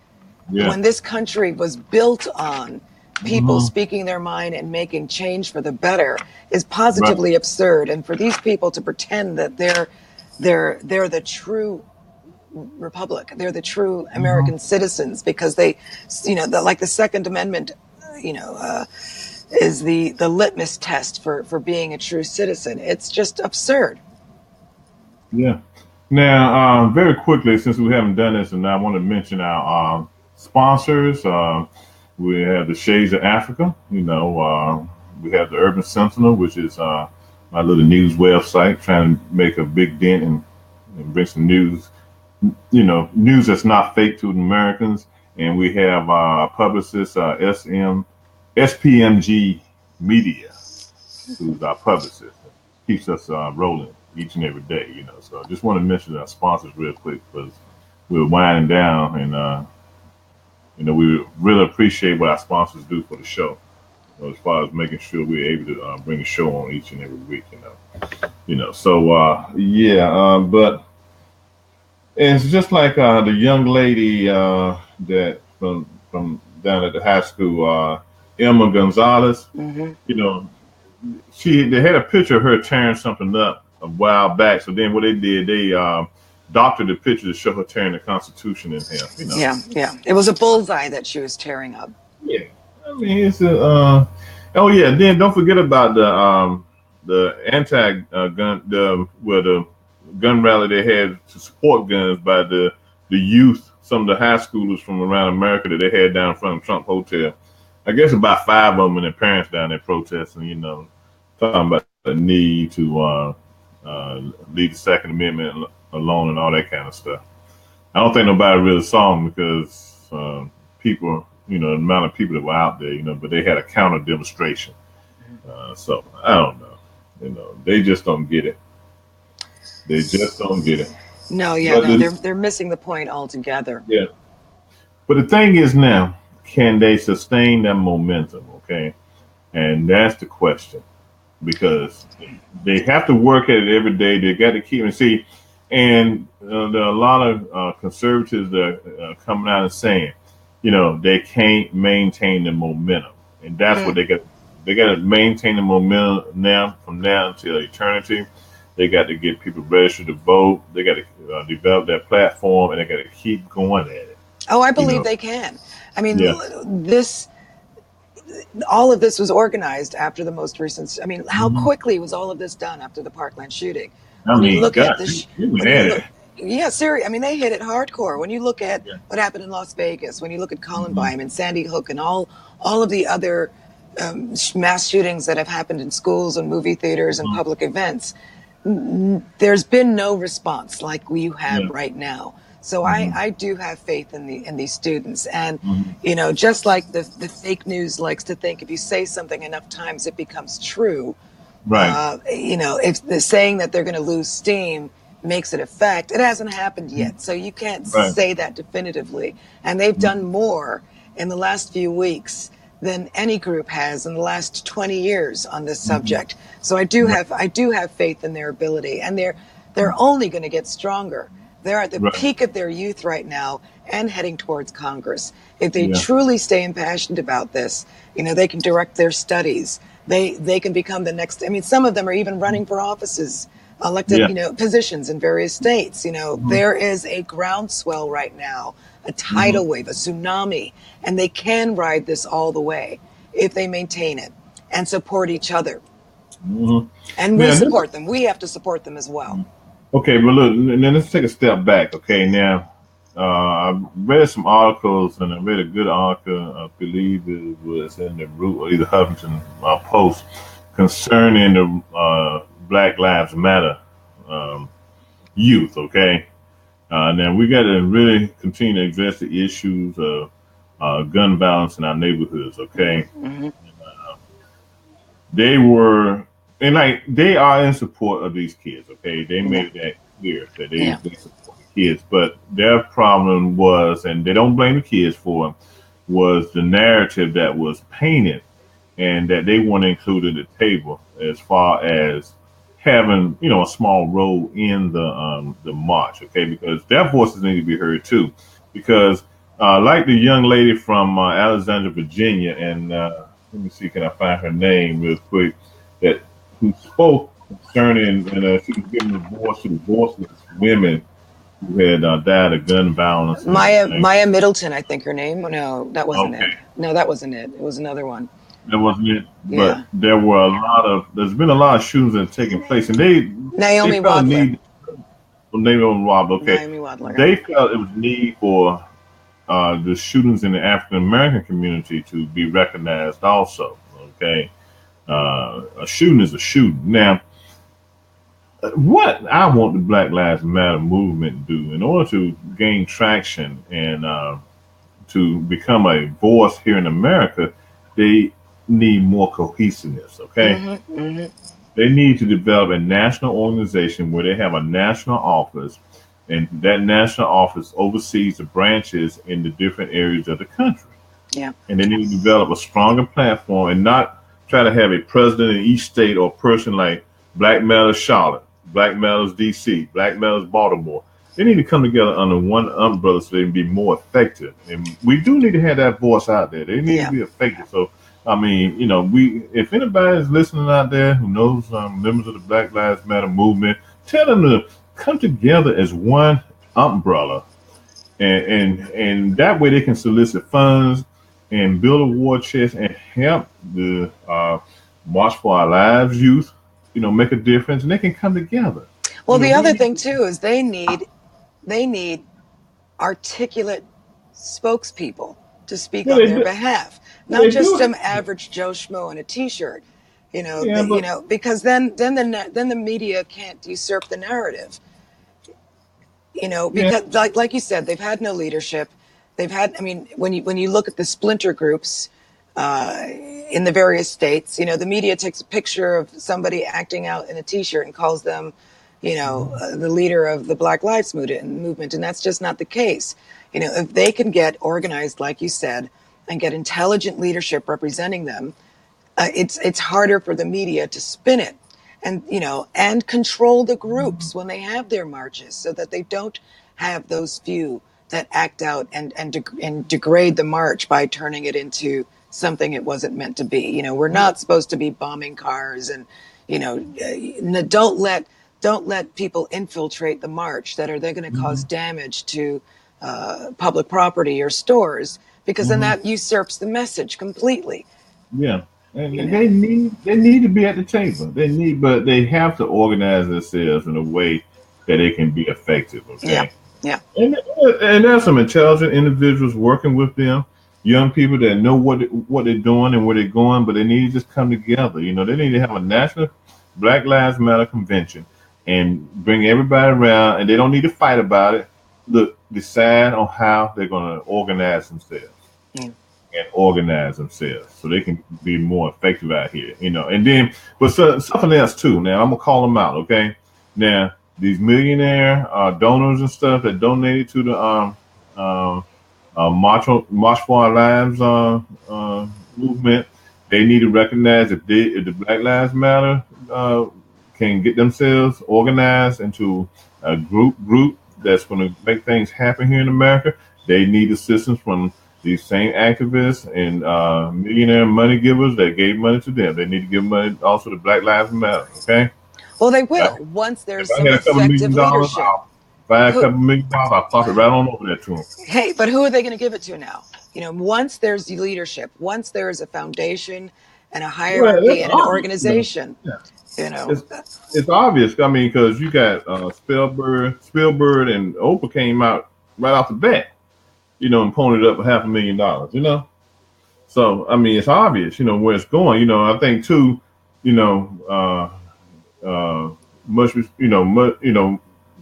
Yeah. when this country was built on people Mhm. speaking their mind and making change for the better is Right. positively absurd. And for these people to pretend that they're the true republic, they're the true Mhm. American citizens because they, like the Second Amendment, you know, uh, is the litmus test for being a true citizen. It's just absurd. Yeah. Now, very quickly, since we haven't done this, and I want to mention our sponsors. We have the Shades of Africa. We have the Urban Sentinel, which is my little news website, trying to make a big dent and bring some news. News that's not fake to the Americans. And we have our publicist, SPMG Media, who's our publicist, keeps us rolling each and every day. So I just want to mention our sponsors real quick because we're winding down, and we really appreciate what our sponsors do for the show. As far as making sure we're able to bring a show on each and every week. So yeah, but it's just like the young lady that from down at the high school, Emma Gonzalez. Hmm. You know, they had a picture of her tearing something up a while back. So then what they did, they doctored the picture to show her tearing the Constitution in half. Yeah, yeah. It was a bullseye that she was tearing up. Yeah. I mean, it's a. Oh yeah. Then don't forget about the anti gun the gun rally they had to support guns by the youth, some of the high schoolers from around America that they had down in front of Trump Hotel. I guess about five of them and their parents down there protesting. Talking about the need to leave the Second Amendment alone and all that kind of stuff. I don't think nobody really saw them because people, the amount of people that were out there, but they had a counter demonstration. So I don't know. They just don't get it. They just don't get it. No, yeah, But no, they're missing the point altogether. yeah. But the thing is now, can they sustain that momentum? Okay, and that's the question because they have to work at it every day. They got to keep and see. And there are a lot of conservatives that are coming out and saying, they can't maintain the momentum, and that's what Mm. they got. They got to maintain the momentum now, from now until eternity. They got to get people registered to vote. They got to develop their platform, and they got to keep going at it. Oh, I You believe know, they can. I mean, yeah. this all of this was organized after the most recent. I mean, how Hmm. quickly was all of this done after the Parkland shooting? I When you mean, look at God, this, you went when you at look, it. yeah, seriously, I mean, they hit it hardcore. When you look at Yeah. what happened in Las Vegas, when you look at Hmm. Columbine and Sandy Hook and all of the other mass shootings that have happened in schools and movie theaters and public events, there's been no response like you have right now. So I do have faith in these students. And, just like the fake news likes to think if you say something enough times, it becomes true. Right. If the saying that they're going to lose steam makes it a fact, it hasn't happened yet. So you can't say that definitively. And they've done more in the last few weeks than any group has in the last 20 years on this subject. So I do have faith in their ability, and they're only going to get stronger. They're at the peak of their youth right now and heading towards Congress. If they truly stay impassioned about this, they can direct their studies. They can become the next. I mean, some of them are even running for offices, elected, positions in various states. There is a groundswell right now, a tidal wave, a tsunami, and they can ride this all the way if they maintain it and support each other. And we support them. We have to support them as well. Okay, but look, now let's take a step back. Okay, now I read some articles, and I read a good article. I believe it was in the Root or either Huffington Post concerning the Black Lives Matter youth. Okay, now we got to really continue to address the issues of gun violence in our neighborhoods. Okay, they were. And they are in support of these kids, okay? They made that clear that they support the kids. But their problem was, and they don't blame the kids for it, was the narrative that was painted and that they want to include at the table as far as having, a small role in the march, okay? Because their voices need to be heard too. Because like the young lady from Alexandria, Virginia, and let me see, can I find her name real quick, who spoke concerning, and she was giving a voice to the voiceless women who had died of gun violence. Maya Middleton, I think her name. No, that wasn't it. No, that wasn't it. It was another one. That wasn't it. But there's been a lot of shootings that have taken place, and Naomi Wadler. Naomi Wadler, okay. Naomi Wadler. They felt it was need for the shootings in the African American community to be recognized also, okay. A shooting is a shooting. Now, what I want the Black Lives Matter movement to do in order to gain traction and to become a voice here in America, they need more cohesiveness, okay? They need to develop a national organization where they have a national office, and that national office oversees the branches in the different areas of the country. Yeah. And they need to develop a stronger platform and not try to have a president in each state or person like Black Matters Charlotte, Black Matters DC, Black Matters Baltimore. They need to come together under one umbrella so they can be more effective. And we do need to have that voice out there. They need to be effective. So, I mean, if anybody is listening out there who knows members of the Black Lives Matter movement, tell them to come together as one umbrella. And that way they can solicit funds and build a war chest and help the March for Our Lives youth, make a difference, and they can come together. Well, the other thing too is they need articulate spokespeople to speak on their behalf, not just some average Joe Schmo in a T-shirt, because then the media can't usurp the narrative, because like you said, they've had no leadership. They've had, when you look at the splinter groups in the various states, the media takes a picture of somebody acting out in a T-shirt and calls them, the leader of the Black Lives movement, and that's just not the case. If they can get organized, like you said, and get intelligent leadership representing them, it's harder for the media to spin it, and control the groups when they have their marches, so that they don't have those few that act out and degrade the march by turning it into something it wasn't meant to be. We're not supposed to be bombing cars, and don't let people infiltrate the march that they're going to cause damage to public property or stores, because then that usurps the message completely. Yeah, and they need to be at the table. But they have to organize themselves in a way that they can be effective. Okay. Yeah. And there's some intelligent individuals working with them. young people that know what they're doing and where they're going, but they need to just come together. You know, they need to have a national Black Lives Matter convention and bring everybody around, and they don't need to fight about it. Look, decide on how they're going to organize themselves and organize themselves so they can be more effective out here. You know, and then, but something else too. Now I'm gonna call them out. Okay, now these millionaire donors and stuff that donated to the March for Our Lives movement, they need to recognize if the Black Lives Matter can get themselves organized into a group that's going to make things happen here in America, they need assistance from these same activists and millionaire money givers that gave money to them. They need to give money also to Black Lives Matter. Okay. Well, they will once there's If I some had a couple effective $1 million, leadership. if I had a couple $1 million, I'll pop it right on over there to them. Hey, but who are they going to give it to now? You know, once there's leadership, once there's a foundation and a Well, hierarchy that's and an obvious, organization, Yeah. you know. It's obvious. I mean, because you got Spielberg, and Oprah came out right off the bat, you know, and ponied up $500,000, you know. So I mean, it's obvious, you know, where it's going. You know, I think too, you know,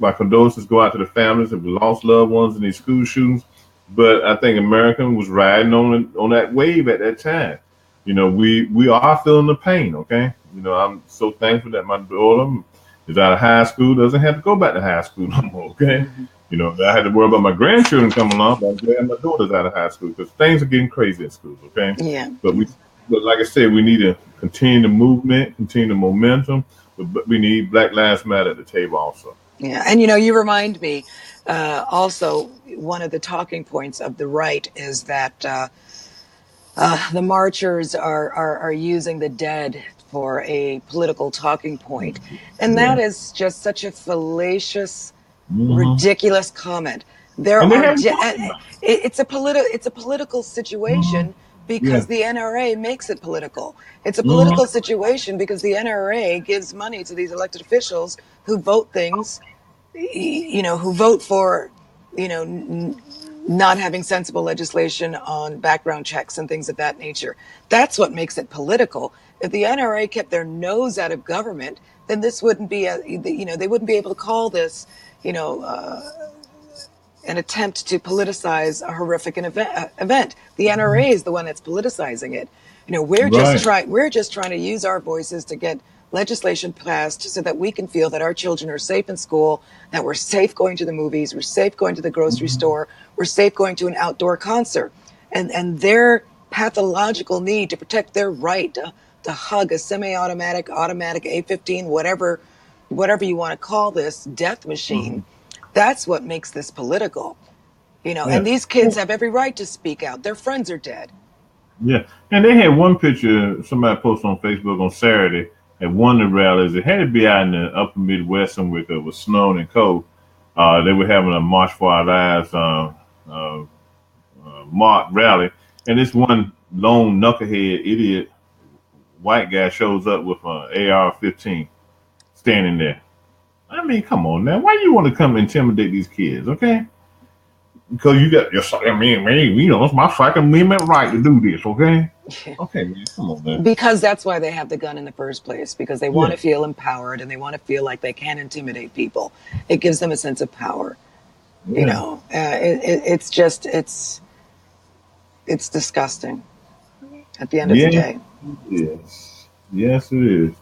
my condolences go out to the families of the lost loved ones in these school shootings. But I think America was riding on that wave at that time. You know, we are feeling the pain. Okay, you know, I'm so thankful that my daughter is out of high school, doesn't have to go back to high school no more. Okay, you know, I had to worry about my grandchildren coming along, but I'm glad my daughter's out of high school because things are getting crazy in schools. Okay, Yeah. But like I said, we need to continue the movement, continue the momentum, but we need Black Lives Matter at the table also. Yeah, and you know, you remind me. Also, one of the talking points of the right is that the marchers are using the dead for a political talking point, and that is just such a fallacious, ridiculous comment. There And they are haven't it's a political situation because the NRA makes it political. It's a political situation because the NRA gives money to these elected officials who vote things, you know, who vote for, you know, not having sensible legislation on background checks and things of that nature. That's what makes it political. If the NRA kept their nose out of government, then this wouldn't be they wouldn't be able to call this, you know, an attempt to politicize a horrific event. The NRA is the one that's politicizing it. You know, we're just trying to use our voices to get legislation passed so that we can feel that our children are safe in school, that we're safe going to the movies, we're safe going to the grocery store, we're safe going to an outdoor concert. And their pathological need to protect their right to hug a semi-automatic, automatic A-15, whatever you want to call this death machine, that's what makes this political. You know, and these kids have every right to speak out. Their friends are dead. Yeah, and they had one picture somebody posted on Facebook on Saturday at one of the rallies. It had to be out in the upper Midwest somewhere because it was snowing and cold. They were having a March for Our Lives rally, and this one lone knucklehead idiot white guy shows up with an AR-15 standing there. I mean, come on now. Why do you want to come intimidate these kids, okay? Because you got you know, it's my Second Amendment right to do this, okay? Okay, man, come on, man. Because that's why they have the gun in the first place, because they want to feel empowered and they want to feel like they can intimidate people. It gives them a sense of power. Yeah. You know, it's disgusting at the end of the day. Yes, it is.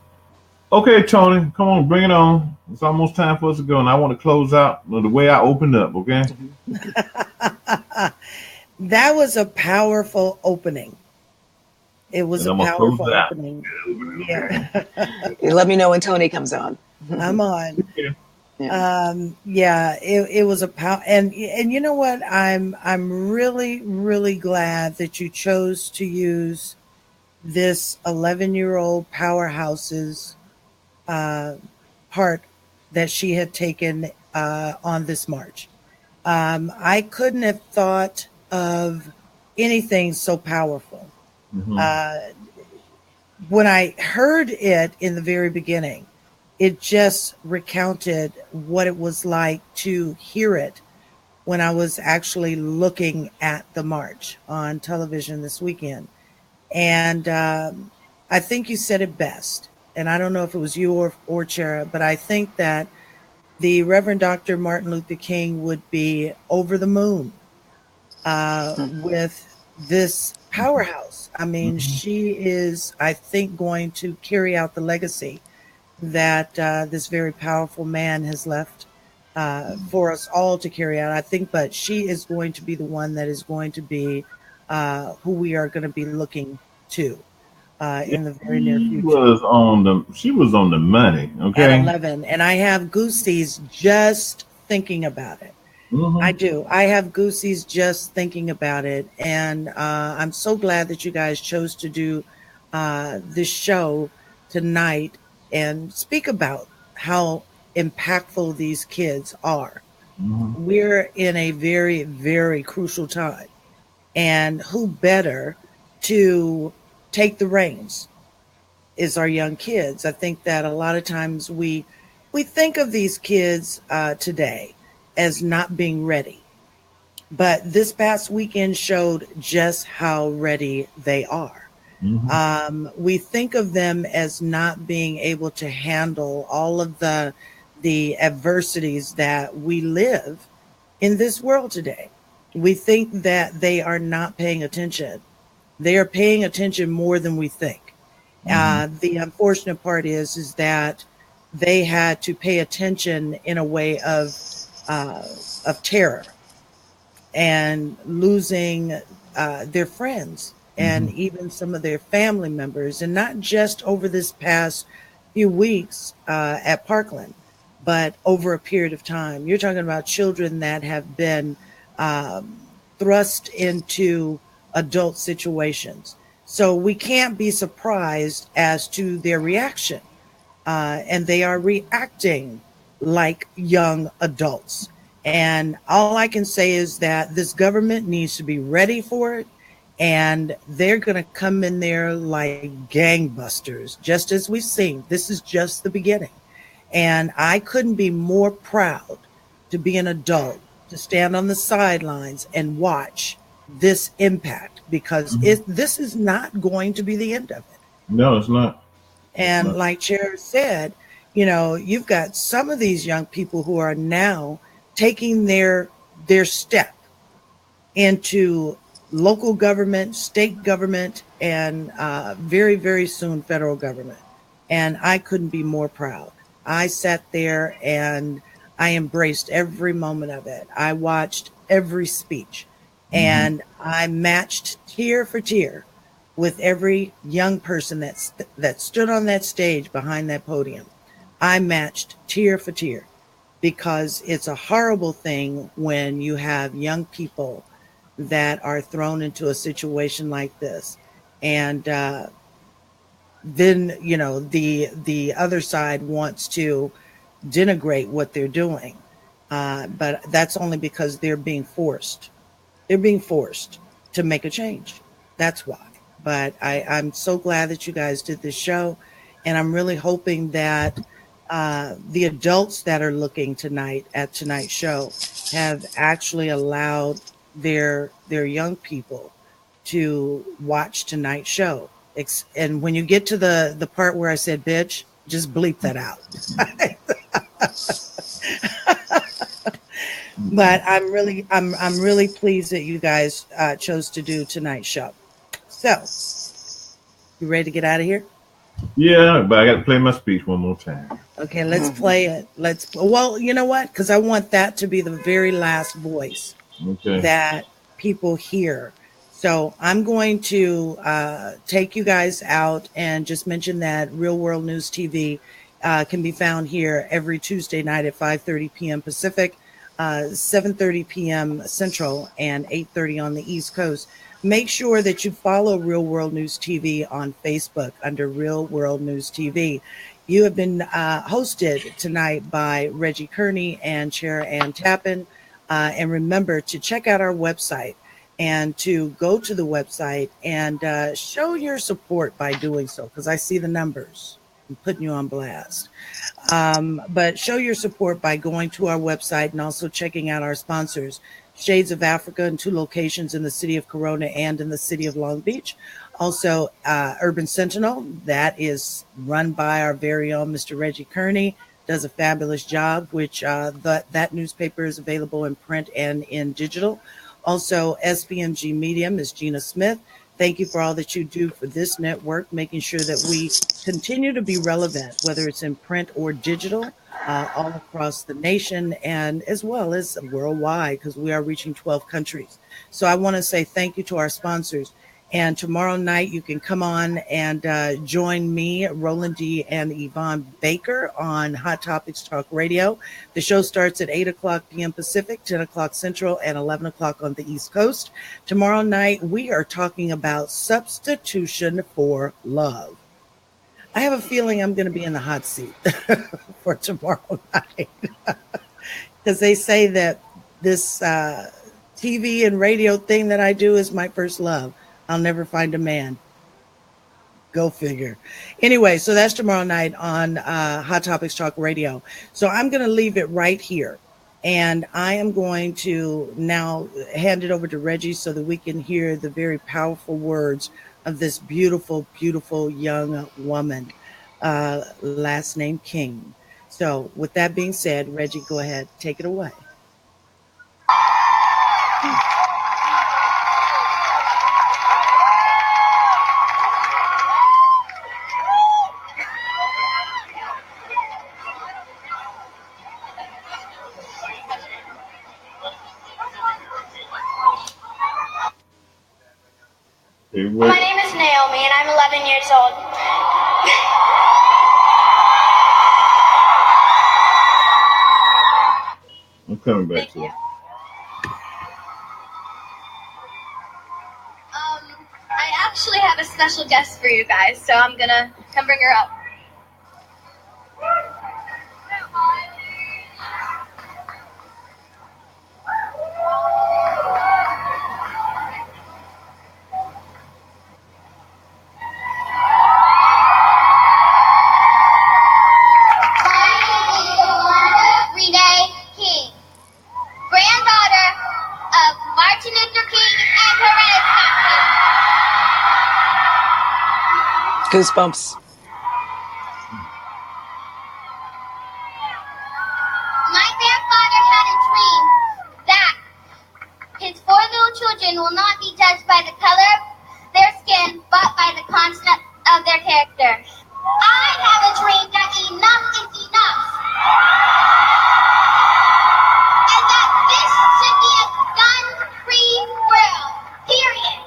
Okay, Tony, come on, bring it on. It's almost time for us to go, and I want to close out the way I opened up, okay? That was a powerful opening. It was a powerful opening. Yeah. Let me know when Tony comes on. I'm on. It was a power, and you know what? I'm really, really glad that you chose to use this 11-year-old powerhouse's part that she had taken on this march. I couldn't have thought of anything so powerful. When I heard it in the very beginning, it just recounted what it was like to hear it when I was actually looking at the march on television this weekend. And I think you said it best. And I don't know if it was you or Chara, but I think that the Reverend Dr. Martin Luther King would be over the moon with this powerhouse. I mean, she is, I think, going to carry out the legacy that this very powerful man has left for us all to carry out. I think, but she is going to be the one that is going to be who we are going to be looking to Yeah, in the very near future. she was on the money. At Okay. 11, and I have goosies just thinking about it. I Hmm. do. I have goosies just thinking about it. And I'm so glad that you guys chose to do this show tonight and speak about how impactful these kids are. Hmm. We're in a very, very crucial time. And who better to take the reins is our young kids. I think that a lot of times we think of these kids today as not being ready, but this past weekend showed just how ready they are. Hmm. We think of them as not being able to handle all of the adversities that we live in this world today. We think that they are not paying attention. They are paying attention more than we think. Hmm. The unfortunate part is that they had to pay attention in a way uh, of terror and losing their friends and Hmm. even some of their family members, and not just over this past few weeks at Parkland, but over a period of time. You're talking about children that have been um, thrust into adult situations. So we can't be surprised as to their reaction, and they are reacting like young adults. And all I can say is that this government needs to be ready for it. And they're going to come in there like gangbusters, just as we've seen. This is just the beginning. And I couldn't be more proud to be an adult, to stand on the sidelines and watch this impact, because Hmm. this is not going to be the end of it. No, it's not. It's And not. like Chara said, you've got some of these young people who are now taking their step into local government, state government, and very, very soon federal government. And I couldn't be more proud. I sat there and I embraced every moment of it. I watched every speech Hmm. and I matched tier for tier with every young person that stood on that stage behind that podium. I matched tier for tier, because it's a horrible thing when you have young people that are thrown into a situation like this. And then, the other side wants to denigrate what they're doing. But that's only because they're being forced. They're being forced to make a change. That's why. But I'm so glad that you guys did this show. And I'm really hoping that the adults that are looking tonight at tonight's show have actually allowed their young people to watch tonight's show. And when you get to the part where I said bitch, just bleep that out. But I'm really pleased that you guys chose to do tonight's show. So, you ready to get out of here? Yeah, but I got to play my speech one more time. Okay, let's play it. Well, you know what? Because I want that to be the very last voice Okay. that people hear. So I'm going to take you guys out and just mention that Real World News TV can be found here every Tuesday night at 5:30 p.m. Pacific, 7:30 p.m. Central, and 8:30 on the East Coast. Make sure that you follow Real World News TV on Facebook under Real World News TV. You have been hosted tonight by Reggie Kearney and Chara and Tappin. And remember to check out our website and to go to the website and show your support by doing so, because I see the numbers. I'm putting you on blast. But show your support by going to our website and also checking out our sponsors, Shades of Africa in 2 locations in the city of Corona and in the city of Long Beach. Also, Urban Sentinel, that is run by our very own Mr. Reggie Kearney, does a fabulous job, which that newspaper is available in print and in digital. Also, SPMG Media, Ms. Gina Smith. Thank you for all that you do for this network, making sure that we continue to be relevant, whether it's in print or digital, all across the nation and as well as worldwide, because we are reaching 12 countries. So I want to say thank you to our sponsors. And tomorrow night, you can come on and join me, Roland D. and Yvonne Baker on Hot Topics Talk Radio. The show starts at 8 o'clock p.m. Pacific, 10 o'clock Central, and 11 o'clock on the East Coast. Tomorrow night, we are talking about substitution for love. I have a feeling I'm going to be in the hot seat for tomorrow night because they say that this TV and radio thing that I do is my first love. I'll never find a man. Go figure. Anyway, so that's tomorrow night on Hot Topics Talk Radio. So I'm going to leave it right here. And I am going to now hand it over to Reggie so that we can hear the very powerful words of this beautiful, beautiful young woman, last name King. So with that being said, Reggie, go ahead. Take it away. My name is Naomi, and I'm 11 years old. I'm coming back to it. I actually have a special guest for you guys, so I'm gonna come bring her up. Goosebumps. My grandfather had a dream that his 4 little children will not be judged by the color of their skin, but by the content of their character. I have a dream that enough is enough. And that this should be a gun-free world. Period.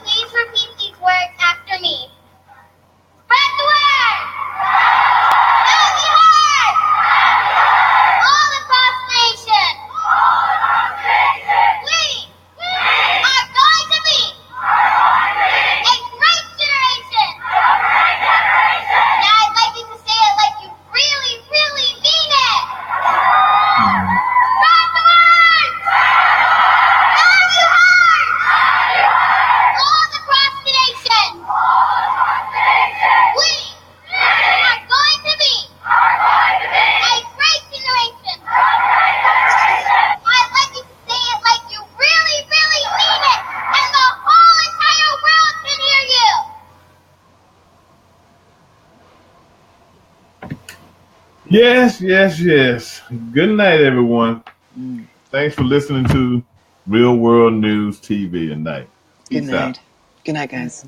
Please repeat these words after me. Spread the word! Let me heard! All across the nation! We are going to be a great generation! Now I'd like you to say it like you really, really mean it! Spread the word! Let me heard! All across the nation! We are going to be a great generation! I'd like you to say it like you really, really mean it, and the whole entire world can hear you! Yes, yes, yes. Good night, everyone. Thanks for listening to Real World News TV tonight. Good Peace night. out. Good night, guys.